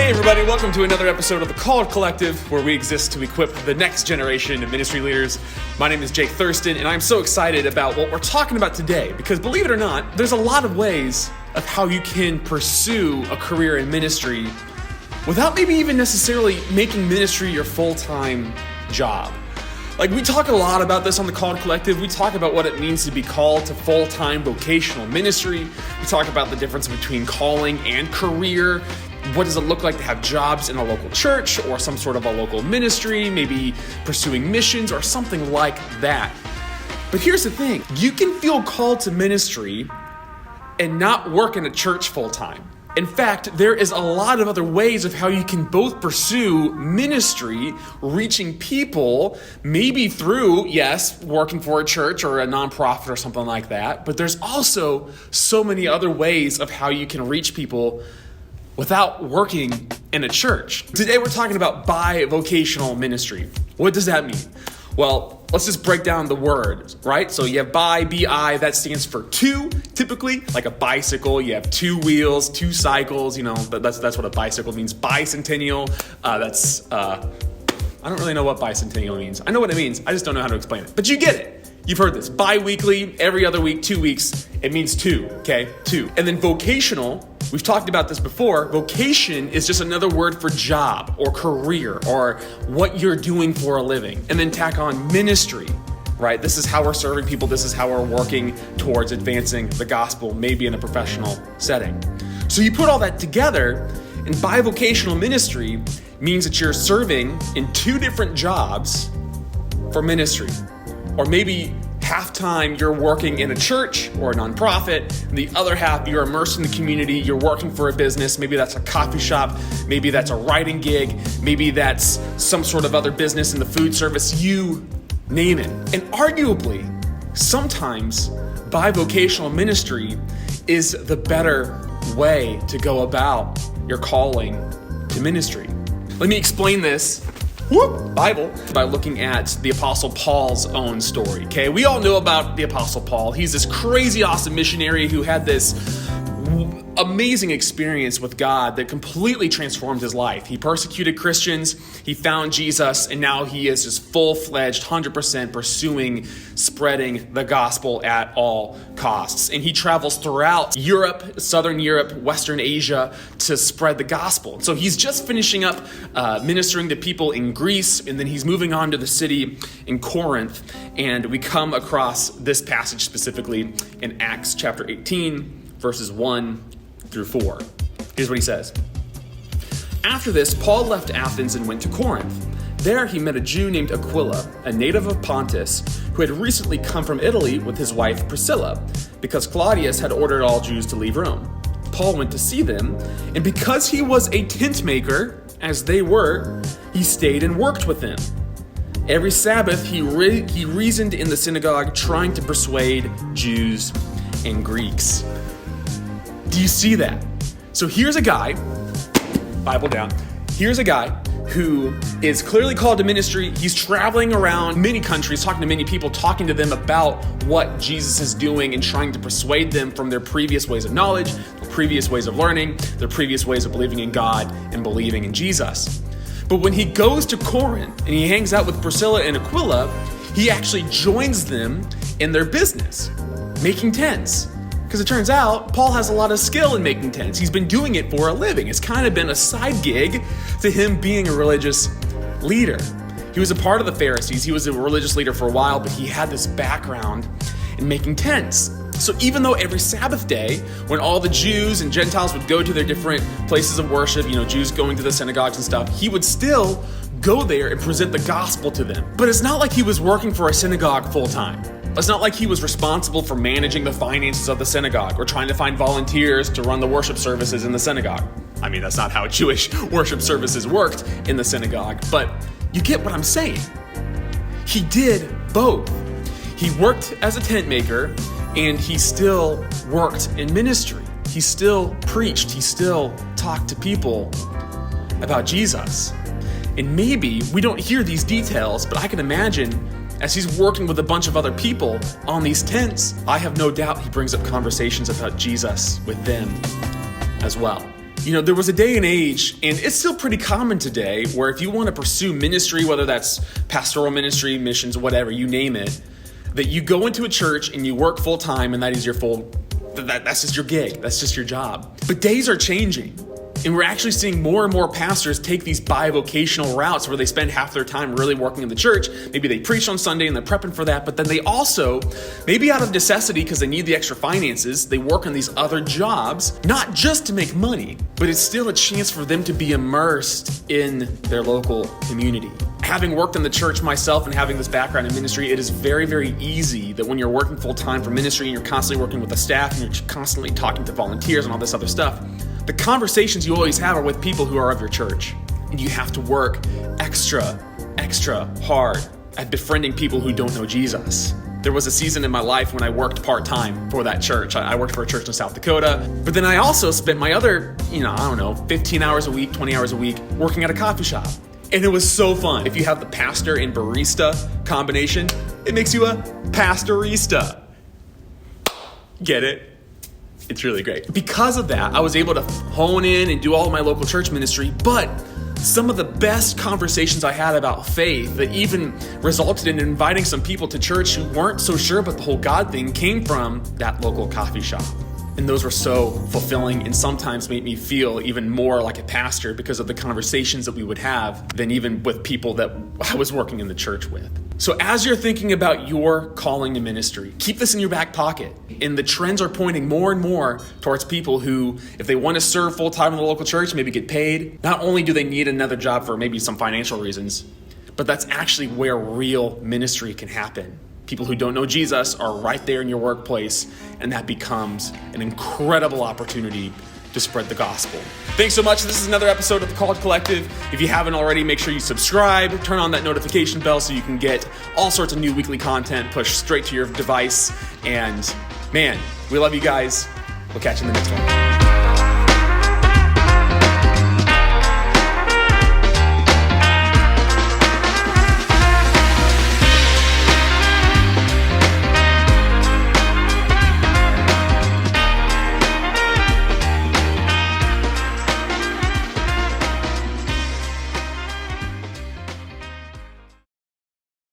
Hey everybody, welcome to another episode of the Called Collective, where we exist to equip the next generation of ministry leaders. My name is Jake Thurston, and I'm so excited about what we're talking about today, because believe it or not, there's a lot of ways of how you can pursue a career in ministry without maybe even necessarily making ministry your full-time job. Like, we talk a lot about this on the Called Collective. We talk about what it means to be called to full-time vocational ministry. We talk about the difference between calling and career. What does it look like to have jobs in a local church or some sort of a local ministry, maybe pursuing missions or something like that. But here's the thing, you can feel called to ministry and not work in a church full-time. In fact, there is a lot of other ways of how you can both pursue ministry, reaching people, maybe through, yes, working for a church or a nonprofit or something like that, but there's also so many other ways of how you can reach people without working in a church. Today we're talking about Bi-Vocational Ministry. What does that mean? Well, let's just break down the word, right? So you have bi, B-I, that stands for two, typically, like a bicycle. You have two wheels, two cycles, that's what a bicycle means. Bicentennial, I don't really know what bicentennial means. I know what it means, I just don't know how to explain it. But you get it. You've heard this, bi-weekly, every other week, 2 weeks. It means two, okay? Two. And then vocational, we've talked about this before. Vocation is just another word for job or career or what you're doing for a living. And then tack on ministry, right? This is how we're serving people. This is how we're working towards advancing the gospel, maybe in a professional setting. So you put all that together, and bivocational ministry means that you're serving in two different jobs for ministry. Or maybe half-time you're working in a church or a nonprofit, and the other half you're immersed in the community, you're working for a business, maybe that's a coffee shop, maybe that's a writing gig, maybe that's some sort of other business in the food service, you name it. And arguably, sometimes bivocational ministry is the better way to go about your calling to ministry. Let me explain this Bible by looking at the Apostle Paul's own story, okay? We all know about the Apostle Paul. He's this crazy awesome missionary who had this amazing experience with God that completely transformed his life. He persecuted Christians, he found Jesus, and now he is just full-fledged, 100% pursuing, spreading the gospel at all costs. And he travels throughout Europe, Southern Europe, Western Asia to spread the gospel. So he's just finishing up ministering to people in Greece, and then he's moving on to the city in Corinth. And we come across this passage specifically in Acts chapter 18, verses 1 through 4. Here's what he says. After this, Paul left Athens and went to Corinth. There he met a Jew named Aquila, a native of Pontus, who had recently come from Italy with his wife Priscilla, because Claudius had ordered all Jews to leave Rome. Paul went to see them, and because he was a tent maker, as they were, he stayed and worked with them. Every Sabbath he reasoned in the synagogue, trying to persuade Jews and Greeks. Do you see that? So here's a guy, Bible down, here's a guy who is clearly called to ministry. He's traveling around many countries, talking to many people, talking to them about what Jesus is doing and trying to persuade them from their previous ways of knowledge, their previous ways of learning, their previous ways of believing in God and believing in Jesus. But when he goes to Corinth and he hangs out with Priscilla and Aquila, he actually joins them in their business, making tents. Because it turns out Paul has a lot of skill in making tents. He's been doing it for a living. It's kind of been a side gig to him being a religious leader. He was a part of the Pharisees. He was a religious leader for a while, but he had this background in making tents. So even though every Sabbath day, when all the Jews and Gentiles would go to their different places of worship, Jews going to the synagogues and stuff, he would still go there and present the gospel to them. But it's not like he was working for a synagogue full time. It's not like he was responsible for managing the finances of the synagogue or trying to find volunteers to run the worship services in the synagogue. I mean, that's not how Jewish worship services worked in the synagogue, but you get what I'm saying. He did both. He worked as a tent maker, and he still worked in ministry. He still preached. He still talked to people about Jesus. And maybe we don't hear these details, but I can imagine as he's working with a bunch of other people on these tents, I have no doubt he brings up conversations about Jesus with them as well. There was a day and age, and it's still pretty common today, where if you want to pursue ministry, whether that's pastoral ministry, missions, whatever, you name it, that you go into a church and you work full time, and that is that's just your gig. That's just your job. But days are changing. And we're actually seeing more and more pastors take these bivocational routes where they spend half their time really working in the church. Maybe they preach on Sunday and they're prepping for that, but then they also, maybe out of necessity because they need the extra finances, they work on these other jobs, not just to make money, but it's still a chance for them to be immersed in their local community. Having worked in the church myself and having this background in ministry, it is very, very easy that when you're working full time for ministry and you're constantly working with the staff and you're constantly talking to volunteers and all this other stuff, the conversations you always have are with people who are of your church. And you have to work extra hard at befriending people who don't know Jesus. There was a season in my life when I worked part-time for that church. I worked for a church in South Dakota, but then I also spent my other, 15 hours a week, 20 hours a week working at a coffee shop. And it was so fun. If you have the pastor and barista combination, it makes you a pastorista. Get it? It's really great. Because of that, I was able to hone in and do all of my local church ministry, but some of the best conversations I had about faith that even resulted in inviting some people to church who weren't so sure about the whole God thing came from that local coffee shop. And those were so fulfilling and sometimes made me feel even more like a pastor because of the conversations that we would have than even with people that I was working in the church with. So as you're thinking about your calling to ministry, keep this in your back pocket. And the trends are pointing more and more towards people who, if they want to serve full time in the local church, maybe get paid, not only do they need another job for maybe some financial reasons, but that's actually where real ministry can happen. People who don't know Jesus are right there in your workplace, and that becomes an incredible opportunity to spread the gospel. Thanks so much. This is another episode of the Called Collective. If you haven't already, make sure you subscribe, turn on that notification bell so you can get all sorts of new weekly content pushed straight to your device. And man, we love you guys. We'll catch you in the next one.